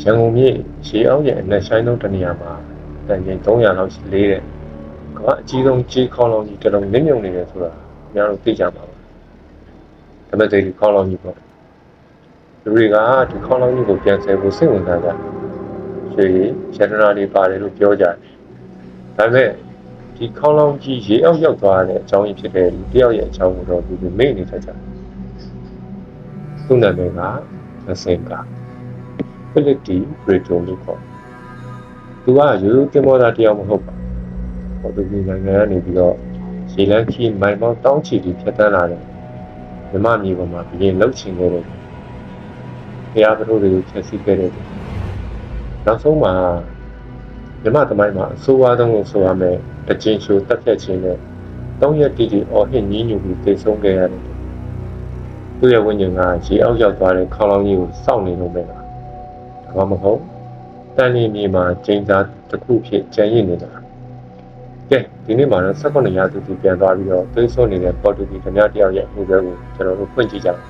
ရန်ကုန်မြို့ရေအောက်ရဲ့အနက်ရှိုင်းဆုံးတစ်နေရာမှာတန်ချိန်300လောက်လေးတဲ့ကမ္ဘာအကြီးဆုံးကြေးခေါင်းလောင်းကြီးတစ်လုံးနစ်မြုပ်နေတယ်ဆိုတာများလို့သိကြပါပါ။ဒါပေမဲ့ဒီခေါင်းလောင်းကြီးပေါ့လူတွေကဒီခေါင်းလောင်းကြီးကိုပြန်ဆယ်ဖို့စိတ်ဝင်စားကြတယ်။ရွှေရတနာတွေပါတယ်လို့ပြောကြတယ်။ဒါပေမဲ့ဒီခေါင်းလောင်းကြီးရေအောက်ရောက်သွားတဲ့အကြောင်းရင်းဖြစ်တဲ့လူတစ်ယောက်ရဲ့အကြောင်းကိုတော့ဒီမေ့နေတတ်ကြတယ်။သူ့နာမည်ကမစင်ကာဖိလစ်တီဘရီတိုလို့ခေါ်သူကရိုးရိုးတင်မောသားတယောက်မဟုတ်ပါဘူးပေါ်တူဂီနိုင်ငံကနေပြီးတော့ရေလန်းခီးမိုင်ပေါင်းတောင်းချီပြီးဖြတ်တန်းလာတယ်မြမမြေပေါ်မှာဘရင်လှုပ်ချင်ခဲ့တယ်တရားပထိုးတွေကိုဖျက်ဆီးခဲ့တယ်နောက်ဆုံးမှာမြမသမိုင်းမှာအဆိုးဝါးဆုံးလို့ဆိုရမယ်တချင်းရှိုးတက်ဖြတ်ခြင်းနဲ့3ရက်တီအော်ဟစ်ညင်းညူပြီးတိတ်ဆုံးခဲ့ရတယ်သူ့ရဲ့ဝိညာဉ်ကရေအောက်ရောက်သွားတဲ့ခေါင်းလောင်းကြီးကိုစောင့်နေလို့ပဲလားဒါမှမဟုတ်တန်လီမြေမှာကျင်းသားတစ်ခုဖြစ်ကျန်ရစ်နေတာကဲဒီနေ့မှာတော့18ရာစုတည်ပြန်သွားပြီးတော့သွေးစွန်းနေတဲ့ပေါ်တူဂီဓမြတယောက်ရဲ့အမှုပွဲကိုကျွန်တော်တို့ဖွင့်ကြည့်ကြအောင်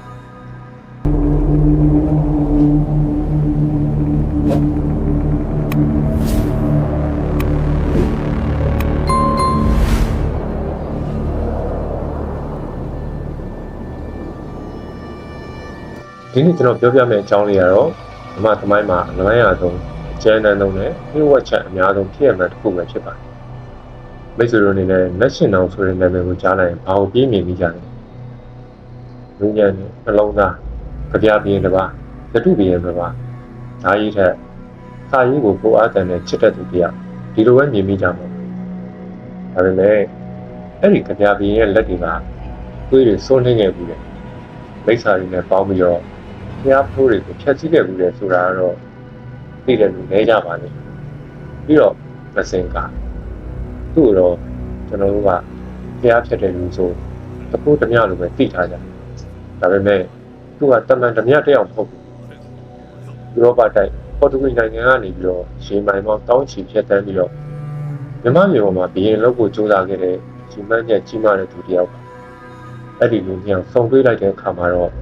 ဒီနေ့ကျွန်တော်ပြောပြမယ့်အကြောင်းလေးကတော့ဓမ္မသမိုင်းမှာအလွမ်းရဆုံးအကျဉ်းတန်းဆုံးနဲ့နှိဝက်ချက်အများဆုံးဖြစ်ရမယ့်တစ်ခုပဲဖြစ်ပါတယ်မိတ်ဆွေတို့အနေနဲ့လက်ရှင်တော်ဆိုတဲ့နာမည်ကိုကြားလိုက်ရင်ဘာကိုပြင်းမြင်မိကြလဲလူညံနဲ့နှလုံးသားကြပြပြင်းတစ်ပါးသတုပြင်းတစ်ပါးဓာကြီးထက်စာရေးကိုပိုအားတန်တဲ့ချစ်တဲ့သူတရားဒီလိုပဲမြင်မိကြမှာဒါပေမဲ့အဲ့ဒီကြပြပြင်းရဲ့လက်တွေကသွေးတွေစွန်းနှင်းခဲ့ပြီးတယ်မိစ္ဆာတွေနဲ့ပေါင်းပြီးတော့ဖျားဖိုးတွေကိုဖျက်ဆီးခဲ့ပြီးတယ်ဆိုတာကတော့သိတယ်လို့လဲကြပါလိမ့်ပြီးတော့မစင်ကာသူ့တော့ကျွန်တော်တို့ကဖျားဖြတ်တဲ့လူဆိုတခုတမျှလိုပဲသိထားကြဒါပေမဲ့သူကတမန်တမျှတယောက်မဟုတ်ဘူးယူရောပတိုက်ပေါ်တူဂီနိုင်ငံကနေပြီးတော့ရှေးမိုင်ပေါင်းတောင်းချီဖြတ်တန်းပြီးတော့မြမမြေပေါ်မှာဘရင်လုပ်ဖို့ကြိုးစားခဲ့တဲ့ကြီးမန်းချက်ကြီးမားတဲ့သူတယောက်အဲ့ဒီလူမျိုးဆုံတွေးလိုက်တဲ့အခါမှာတော့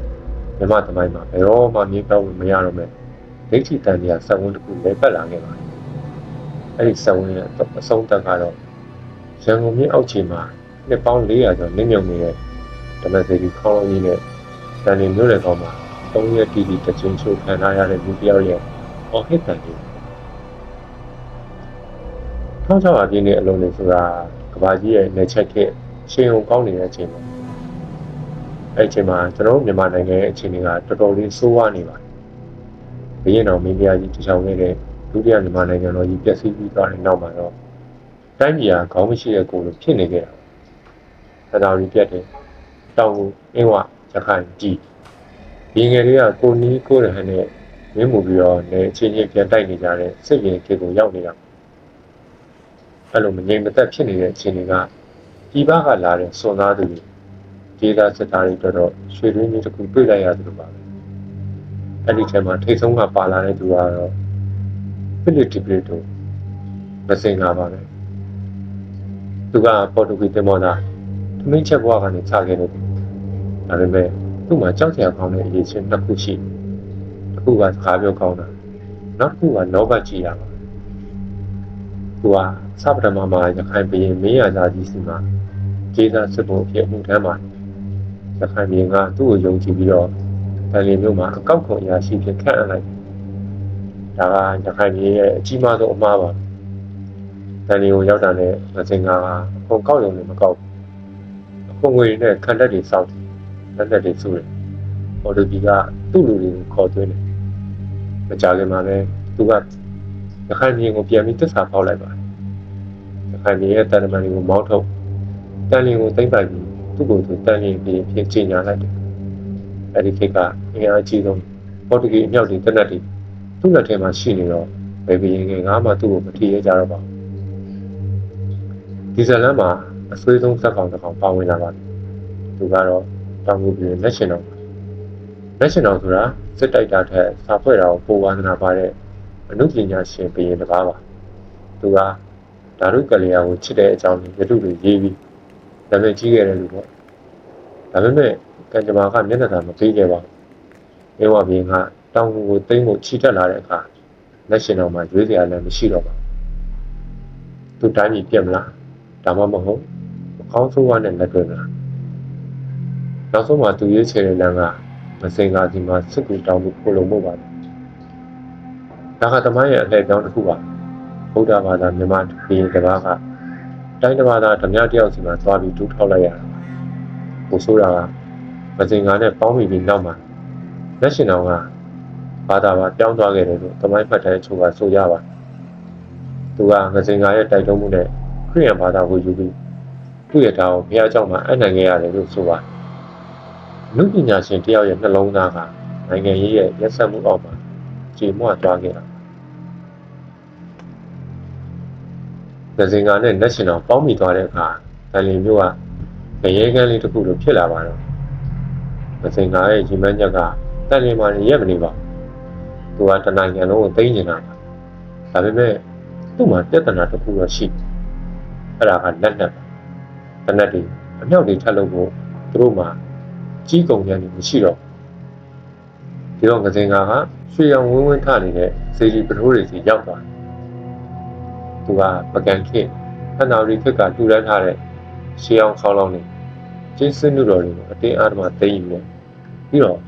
မြမသမိုင်းမှာဘယ်တော့မှမြေပြောင်းလို့မရတော့မဲ့ဒိဋ္ဌိတန်တရားဆက်ဝင်တစ်ခုလဲပတ်လာခဲ့ပါတယ်အဲ့ဒီဆက်ဝင်ရဲ့အဆုံးသတ်ကတော့ရန်ကုန်မြို့အောက်ခြေမှာနှစ်ပေါင်း400ကျော်နစ်မြုပ်နေတဲ့ဓမ္မစေတီခေါင်းလုံးကြီးနဲ့တန်လီမြို့နယ်ကောင်မှာ3ရက်တီတချင်းချိုးခံထားရတဲ့လူတစ်ယောက်ရဲ့အော်ဟစ်တန်ကြီး1600ပြည့်နှစ်အလုံးလေးဆိုတာကဘာကြီးရဲ့နေချက်ခဲ့ရှင်ုံကောင်းနေတဲ့အချိန်မှာအဲ့ချိန်မှာကျွန်တော်မြန်မာနိုင်ငံရဲ့အခြေအနေကတော်တော်လေးဆိုးဝါးနေပါတယ်။ဘရင်တော်မင်းပြကြီးတချောင်းခဲ့တဲ့ဒုတိယမြန်မာနိုင်ငံတော်ကြီးပျက်စီးပြီးသွားတဲ့နောက်မှာတော့တိုင်းပြည်ကခေါင်းမရှိတဲ့ကိုယ်လိုဖြစ်နေခဲ့တာ။သတော်ရီပြတ်တယ်။တောင်ကိုအင်းဝရခိုင်ကြီးဒီငယ်လေးကကိုနီးကိုရဟန်နဲ့မင်းမူပြီးတော့လည်းအချင်းချင်းပြန်တိုက်နေကြတဲ့စစ်ရင်ခေတ်ကိုရောက်နေတာ။အဲ့လိုမငြိမ်မသက်ဖြစ်နေတဲ့အခြေအနေကပြည်ပကလာတဲ့စွန်သားသူတွေဒေသစစ်သားတွေတော့ရွှေရင်းကြီးတစ်ခုတွေ့လိုက်ရတယ်လို့ပါပဲအဲ့ဒီထဲမှာထိတ်ဆုံးကပါလာတဲ့သူကတော့ဖိလစ်တီဘရီတိုမစင်ကာပါပဲသူကပေါ်တူဂီတင်မောသားသမင်းချက်ဘွားကနေခြားခဲ့တယ်ဒါပေမဲ့သူ့မှာကြောက်စရာကောင်းတဲ့အရေးချင်းတစ်ခုရှိတစ်ခုကစကားပြောကောင်းတာနောက်တစ်ခုကလောဘကြီးရပါသူကစပထမမှာရခိုင်ပြည်မင်းရသားကြီးစီမှာဒေသစစ်ဘုံအဖြစ်အမှုထမ်းပါတယ်ရခိုင်ပြည်ကသူ့ကိုယုံကြည်ပြီးတော့တန်လီမြို့မှာအကောက်ခွန်အရာရှိဖြစ်ခန့်အပ်လိုက်ဒါကရခိုင်ပြည်ရဲ့အကြီးမားဆုံးအမှားပါတန်လီကိုရောက်တာနဲ့မစင်ကအခွန်ကောက်ရုံနဲ့မကောက်အခွန်ငွေနဲ့ခံတက်တွေစောက်လက်သက်တွေစုတယ်ပေါ်တူဂီကသူ့လူတွေကိုခေါ်သွင်းတယ်မကြခင်မှာလည်းသူကရခိုင်ပြည်ကိုပြန်ပြီးတစ္ဆာဖောက်လိုက်ပါတယ်ရခိုင်ပြည်ရဲ့တန်တမန်တွေကိုမောင်းထုတ်တန်လီကိုသိမ့်ပိုက်ပြီးသူ့ကိုယ်သူတန်လီပြည်ဖြစ်ကျင်ညာလိုက်တယ်အဲဒီခေတ်ကအင်အားကြီးဆုံးပေါ်တူဂီအမြောက်တွေတက်တက်တွေသူ့လက်ထဲမှာရှိနေတော့ဘယ်ဘရင်ငါမှသူ့ကိုမထီရကြတော့ပါဒီဇလန်မှာအဆွေးဆုံးစက်ကောင်တစ်ကောင်ပါဝင်လာပါတယ်သူကတော့တောင်ကိုပြည်လက်ရှင်တော်လက်ရှင်တော်ဆိုတာစစ်တိုက်တာထက်စာဖွဲ့တာကိုပိုဝါသနာပါတဲ့အမှုပညာရှင်ဘရင်တစ်ပါးပါသူကဓာတုကလျာကိုချစ်တဲ့အကြောင်းတွေရတုတွေရေးပြီးနာမည်ကြီးခဲ့တယ်လို့ပေါ့ဒါပေမဲ့ကံကြမ္မာကမျက်နှာသာမပေးခဲ့ပါဘူး။အေဝဘင်းကတောင်ကိုသိမ်းဖို့ချီတက်လာတဲ့အခါ လက်ရှင်တော်မှာရွေးစရာလည်းမရှိတော့ပါသူတိုင်းပြည်ပြက်မလားဒါမှမဟုတ်အကောင်းဆုံးဝါနဲ့လက်တွဲမလားနောက်ဆုံးမှာသူရွေးချယ်တဲ့လမ်းကမစင်ကာစီမှာစစ်ကူတောင်းဖို့ခိုလုံမှုပါတယ်ဒါကသမိုင်းရဲ့အလှည့်ပြောင်းတစ်ခုပါဗုဒ္ဓဘာသာမြန်မာပြည်တစ်ပါးကတိုင်းတစ်ပါးသားဓမြတယောက်စီမှာသွားပြီးတူးထောက်လိုက်ရတာပါကိုဆိုးတာကမစင်ကာနဲ့ပေါင်းပြီးနောက်မှာလက်ရှင်တော်ကဘာသာပါပြောင်းသွားခဲ့တယ်လို့သမိုင်းဖတ်တဲ့အချို့ကဆိုကြပါသူကငစင်ကာရဲ့တိုက်တွန်းမှုနဲ့ခရစ်ယာန်ဘာသာကိုယူပြီးသူ့ရဲ့တာကိုဘုရားကျောင်းမှာအနိုင်ခဲ့ရတယ်လို့ဆိုပါလူပညာရှင်တယောက်ရဲ့နှလုံးသားကနိုင်ငံရေးရဲ့ရက်စက်မှုအောက်မှာကြေမွသွားခဲ့တာငစင်ကာနဲ့လက်ရှင်တော်ပေါင်းမိသွားတဲ့အခါဗန်လီမျိုးကငရဲကန်းလေးတစ်ခုလိုဖြစ်လာပါတော့ငစင်ကာရဲ့ကြီးမန်းချက်ကတန်လီမာရက်မနေပါသူကတနိုင်ငံလုံးကိုသိမ်းနေတာပါဒါပေမဲ့သူ့မှာပြဿနာတစ်ခုတော့ရှိအဲ့ဒါကလက်နက်တနက်တွေအမြောက်တွေထပ်လို့ဖို့သူတို့မှာကြီးကုန်ရည်မရှိတော့ဒီတော့ငစင်ကာကရွှေရောင်ဝင်းဝင်းထနေတဲ့စေတီပထိုးတွေစီရောက်သွားသူကပကံခေခန္ဓာရီခက်ကတူလန်းထားတဲ့ရှေးအောင်ခေါင်းလောင်းနေကျင်းစနုတော်တွေကိုအတင်းအားဓမ္မသိမ်းယူတယ်ပြီးတော့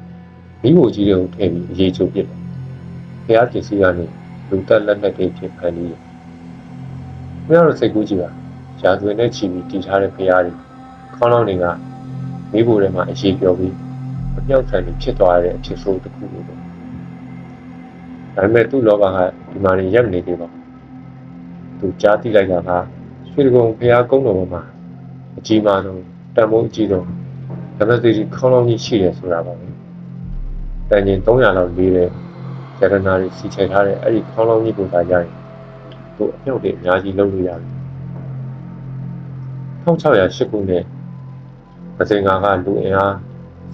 မိဖို့ကြီးတွေကိုထည့်ပြီးအရေးချုပ်ပြစ်တယ်ဘုရားပစ္စည်းကနေလူတက်လက်နက်တွေဖြစ်ဖန်ပြီးဘုရားတို့စိတ်ကူးကြည့်ပါရာဇဝင်နဲ့ချီပြီးတည်ထားတဲ့ဘုရားတွေခေါင်းလောင်းတွေကမိဖို့ထဲမှာအရေးပြောပြီးအမြောက်ဆန်တွေဖြစ်သွားတဲ့အဖြစ်ဆိုးတစ်ခုလိုပဲဒါပေမဲ့သူ့လောဘကဒီမှာနေရက်နေသေးပါသူကြားသိလိုက်တာကရွှေကုံဘုရားကုန်းတော်မှာအကြီးမားဆုံးတန်ဖိုးအကြီးဆုံးဓမ္မသီခေါင်းလောင်းကြီးရှိတယ်ဆိုတာပါပဲတန်ချိန်300လောက်လေးတဲ့ရတနာတွေစီချထားတဲ့အဲ့ဒီခေါင်းလောင်းကြီးကိုသာရရင်သူအမြောက်တွေအများကြီးလုပ်လို့ရတယ်1608ခုနှစ်မစင်ကာကလူအင်အား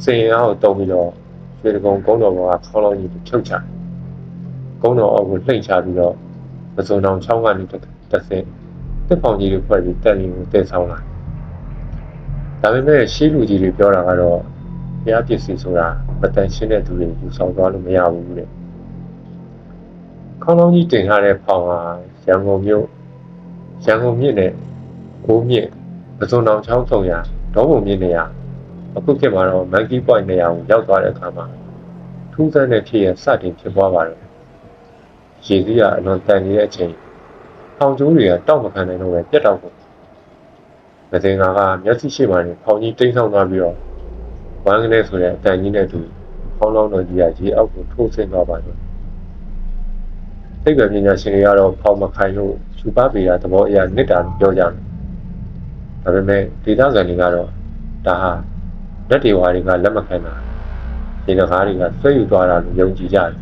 စင်အားကိုတုံးပြီးတော့ရွှေကုံကုန်းတော်ကခေါင်းလောင်းကြီးကိုဖြုတ်ချကုန်းတော်အောက်ကိုလှိမ့်ချပြီးတော့မစုံတောင်ချောင်းကနေတစ်ဆင့်တစ်ဖောင်ကြီးတွေဖွဲ့ပြီးတန်လီကိုတည်ဆောင်လာဒါပေမဲ့ရှေးလူကြီးတွေပြောတာကတော့ဘုရားပစ္စည်းဆိုတာမတန်ရှင်းတဲ့သူတွေယူဆောင်သွားလို့မရဘူးတဲ့ခေါင်းလောင်းကြီးတင်ထားတဲ့ဖောင်ဟာရန်ကုန်မြစ်နဲ့ကိုးမြစ်မစုံတောင်ချောင်းဆောင်ရဒေါပုံမြစ်နေရအခုခေတ်မှာတော့ Monkey Point နေရာကိုရောက်သွားတဲ့အခါမှာထူးဆန်းတဲ့ဖြစ်ရစတင်ဖြစ်ပွားပါတယ်ရေစီးကအလွန်တန်နေတဲ့အချိန်ဖောင်ကျိုးတွေကတောက်မခံနိုင်တော့ပဲပြတ်တော့ကုန်ငစင်ကာကမျက်စိရှိမှနေဖောင်ကြီးတိမ်းဆောင်သွားပြီးတော့ဝမ်းကနေဆိုတဲ့အတန်ကြီးနဲ့တူဖောင်းလောင်းတော်ကြီးကရေအောက်ကိုထိုးဆင်းသွားပါတယ်သိပ္ပံပညာရှင်တွေကတော့ဖောင်မခိုင်လို့စူပါပေတာသဘောအရနစ်တာပြောကြတယ်ဒါပေမဲ့ဒေသခံတွေကတော့ဒါဟာလက်တွေဝါတွေကလက်မခံတာဒီတကားတွေကဆွဲယူသွားတာလို့ယုံကြည်ကြတယ်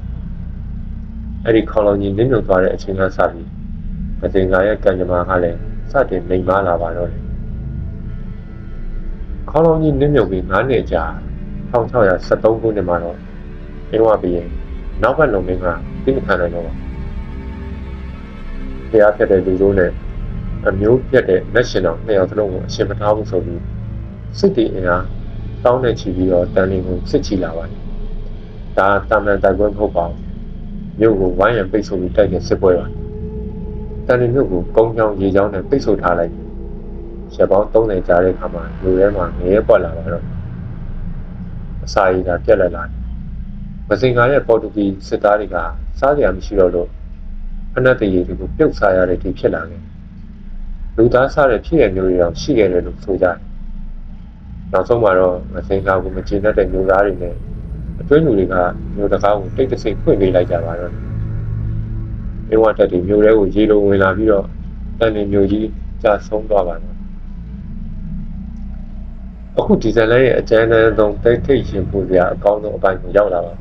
အဲ့ဒီခေါင်းလောင်းကြီးနစ်မြုပ်သွားတဲ့အချိန်ကစပြီးမစင်ကာရဲ့ကံကြမ္မာကလည်းစတင်မိန်မာလာပါတော့တယ်ခေါင်းလောင်းကြီးနစ်မြုပ်ပြီး9နှစ်ကြာ1673ခုနှစ်မှာတော့အင်းဝပြည်ရဲ့နောက်ဘက်လုံမင်းကသိမခံနိုင်တော့ပါဘုရားဖြစ်တဲ့လူတို့နဲ့အမျိုးပြတ်တဲ့လက်ရှင်တော်နှစ်ယောက်စလုံးကိုအရှင်မထားဘူးဆိုပြီးစစ်တီအင်အားတောင်းနေချီပြီးတော့တန်လီကိုစစ်ချီလာပါတယ်ဒါတာမန်တိုက်ပွဲမဟုတ်ပါဘူးမြို့ကိုဝိုင်းရံပိတ်ဆို့ပြီးတိုက်တဲ့စစ်ပွဲပါတန်လီမြို့ကိုကုန်းချောင်းရေချောင်းနဲ့ပိတ်ဆို့ထားလိုက်ရက်ပေါင်း30ကြာတဲ့အခါမှာလူထဲမှာငရဲပွက်လာတော့အစာရည်သာပြက်လက်လာတယ်မစင်ကာရဲ့ပေါ်တူဂီစစ်သားတွေကစားကြရမရှိတော့လို့ဖနက်တရေတွေကိုပြုတ်စားရတဲ့ဒီဖြစ်လာတယ်လူသားစားတဲ့ဖြစ်ရမျိုးတွေတော့ရှိခဲ့တယ်လို့ဆိုကြတယ်နောက်ဆုံးမှာတော့မစင်ကာကိုမကျေနပ်တဲ့မျိုးသားတွေနဲ့အတွင်းလူတွေကမျိုးတကားကိုတိတ်တဆိတ်ဖွင့်ပေးလိုက်ကြပါတော့အင်းဝတက်တွေမျိုးတွေကိုရေလုံးဝင်လာပြီးတော့တန်လီမျိုးကြီးကျဆုံးသွားပါတော့အခုဒီဇိုင်းရဲ့အကျဉ်းသားဆုံးတိတ်ထိတ်ရှင်ဖို့စရာအကောင်းဆုံးအပိုင်းကိုရောက်လာပါ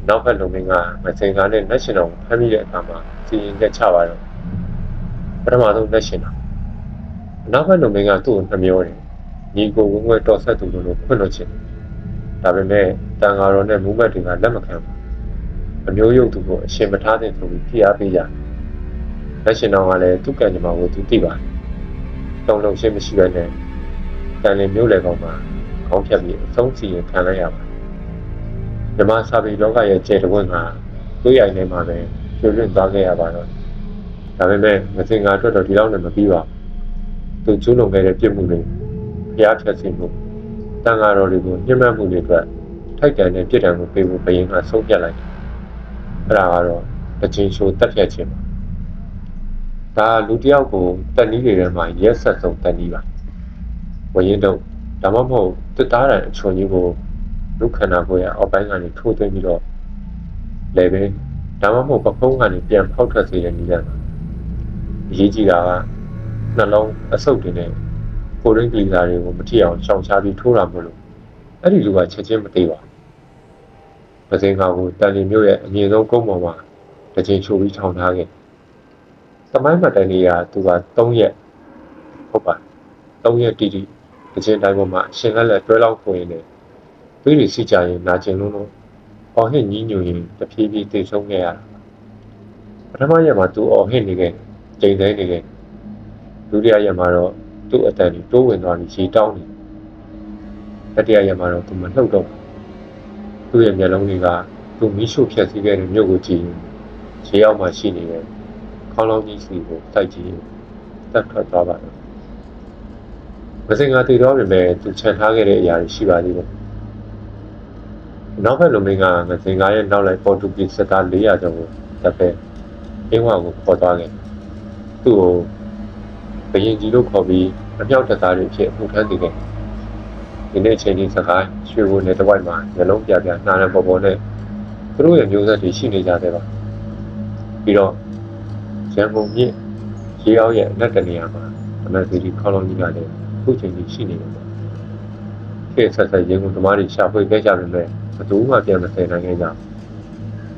နောက်ဘက်လုံမင်းကမစင်ကာနဲ့ National ဖမ်းမိတဲ့အခါမှာစီရင်ချက်ချပါတော့ပထမဆုံး National နောက်ဘက်လုံမင်းကသူ့ကိုနှမျောတယ်ညီကိုဝင်းဝဲတော်ဆက်သူတို့လိုခွင့်လွှတ်ချင်ဒါပေမဲ့တန်ဃာတော်နဲ့မူမတ်တွေကလက်မခံဘူးအမျိုးရုပ်သူကိုအရှင်မထားတဲ့ဆိုပြီးဖိအားပေးကြလက်ရှင်တော်ကလည်းသူ့ကံကြမ္မာကိုသူသိပါတယ်တုံလုံးရှင်းမရှိပဲနဲ့တန်လီမျိုးလေကောင်မှာခေါင်းဖြတ်ပြီးအဆုံးစီရင်ခံလိုက်ရပါတယ်ဓမ္မစာပေလောကရဲ့ကျေတဝင့်ကသွေးရိုင်ထဲမှာပဲ ကျွေးလွင့်သွားခဲ့ရပါတော့ဒါပေမဲ့ငစင်ကအတွက်တော့ဒီလောက်နဲ့မပြီးပါဘူးသူကျူးလွန်ခဲ့တဲ့ပြစ်မှုတွေဖျားဖြတ်စီမှုတန်ဃာတော်တွေကိုညှဉ်းပန်းမှုတွေအတွက်ထိုက်တန်တဲ့ပြစ်ဒဏ်ကိုပေးဖို့ဘယင်းကဆုံးဖြတ်လိုက်တယ်အဲ့ဒါကတော့တချင်းရှိုးတက်ဖြတ်ခြင်းပါဒါလူတစ်ယောက်ကိုတက်နည်းတွေထဲမှာရက်ဆက်ဆုံးတက်နည်းပါဝရင်တော့ဒါမှမဟုတ်တစ်သားတန်အချွန်ကြီးကိုလူခန္ဓာကိုယ်ရဲ့အောက်ပိုင်းကနေထိုးသွင်းပြီးတော့လေပဲဒါမှမဟုတ်ပဖုံးကနေပြန်ဖောက်ထွက်စေတဲ့နည်းလမ်းပါအရေးကြီးတာကနှလုံးအဆုတ်တွေနဲ့ကိုရင်းကလီစာတွေကိုမထိအောင်ရှောင်ရှားပြီးထိုးတာမလို့အဲ့ဒီလူကချက်ချင်းမသေးပါဘူးပစင်ကောင်ကိုတန်လီမျိုးရဲ့အမြင့်ဆုံးကုန်းပေါ်မှာတချင်းချိုးပြီးထောင်ထားခဲ့သမိုင်းမှတ်တမ်းတွေကသူက3ရက်ဟုတ်ပါ3ရက်တိတိတချင်းတိုင်းပေါ်မှာရှင်လက်တွဲလောက်ဖွင့်နေသွေးတွေစီကြရင်နာကျင်လုံးအော်ဟစ်ညီးညွတ်ရင်တဖြည်းဖြည်းသိဆုံးခဲ့ရတာပထမရက်မှာသူအော်ဟစ်နေခဲ့ကြိမ်သိမ်းနေခဲ့ဒုတိယရက်မှာတော့သူ့အတန်ကြီးတိုးဝင်သွားပြီးရေတောင်းနေတတိယရက်မှာတော့သူမလှုပ်တော့သူ့ရဲ့မျက်လုံးတွေကသူမီးရှို့ဖြတ်စည်းခဲ့တဲ့မြို့ကိုကြည့်ရင်ရေအောက်မှာရှိနေတဲ့ခေါင်းလုံးကြီးစီကိုတိုက်ကြည့်တက်ထွက်သွားပါတယ်မစင်ကတည်တော့ပြင်မဲ့သူခြံထားခဲ့တဲ့အရာတွေရှိပါသေးတယ်နောက်ဘက်လူမင်းကငစင်ကားရဲ့နောက်လိုက်ပေါ်တူဂီစစ်သား400ကျော်ကိုတပ်ပဲအင်းဝါကိုခေါ်သွားခဲ့သူ့ကိုဘရင်ကြီးလို့ခေါ်ပြီးအမြောက်တပ်သားတွေဖြစ်အမှုထမ်းနေခဲ့ဒီနေ့ချိန်ကြီးစကားရွှေဘိုနယ်တစ်ဝိုက်မှာညလုံးပြပြနှာနဲ့ပေါ်ပေါ်နဲ့သူတို့ရဲ့မျိုးဆက်တွေရှိနေကြတယ်ပါပြီးတော့ရန်ကုန်မြစ်ရေအောင်ရဲ့အနက်တနေရာမှာအမေစီဒီခေါလုံးကြီးကလည်းခုချိန်ကြီးရှိနေတယ်ပေါ့ခေတ်ဆက်ဆက်ရေကုန်သမားတွေရှာဖွေခဲ့ကြတယ်လေဘယ်သူမှပြန်မဆယ်နိုင်ခဲ့ကြ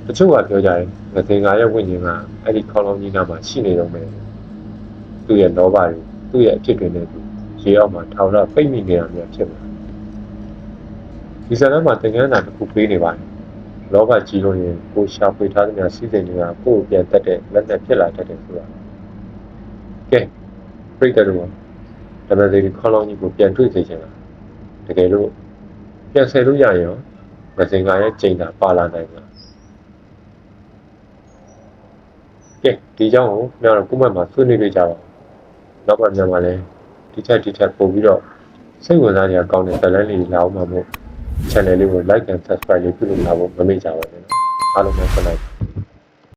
ဘူးတချို့ကပြောကြတယ်ငစင်ကာရဲ့ဝိညာဉ်ကအဲ့ဒီခေါလုံးကြီးနားမှာရှိနေတော့မယ်သူ့ရဲ့လောဘတွေသူ့ရဲ့အဖြစ်တွေနဲ့ရေအောင်မှာထောင်တော့ပိတ်မိနေတာမျိုးဖြစ်မှာဒီဇာတ်လမ်းမှာသင်္ကန်းသာတစ်ခုပေးနေပါတယ်လောဘကြီးလို့ရင်ကိုရှာဖွေထားတဲ့စီးစိမ်တွေကကိုယ်ပြန်တက်တဲ့လက်နဲ့ဖြစ်လာတတ်တယ်ဆိုတာကဲပြိတ္တတို့ဓမ္မစီခေါလုံးကြီးကိုပြန်တွေ့စေချင်တာတကယ်လို့ပြန်ဆယ်လို့ရရင်ရောငစင်ကာရဲ့ချိန်သာပါလာနိုင်မှာကဲဒီကြောင့်ကိုကျွန်တော်ကုမတ်မှာဆွေးနွေးကြပါနောက်ပါမြန်မာလဲဒီထက်ပို့ပြီးတော့စိတ်ဝင်စားကြကောင်းတဲ့ဇာတ်လမ်းလေးလာအောင်မှာမို့ channel လေးကို like and subscribe လေးပြုလုပ်လာဖို့မမေ့ကြပါနဲ့အားလုံးပဲဆက်လိုက်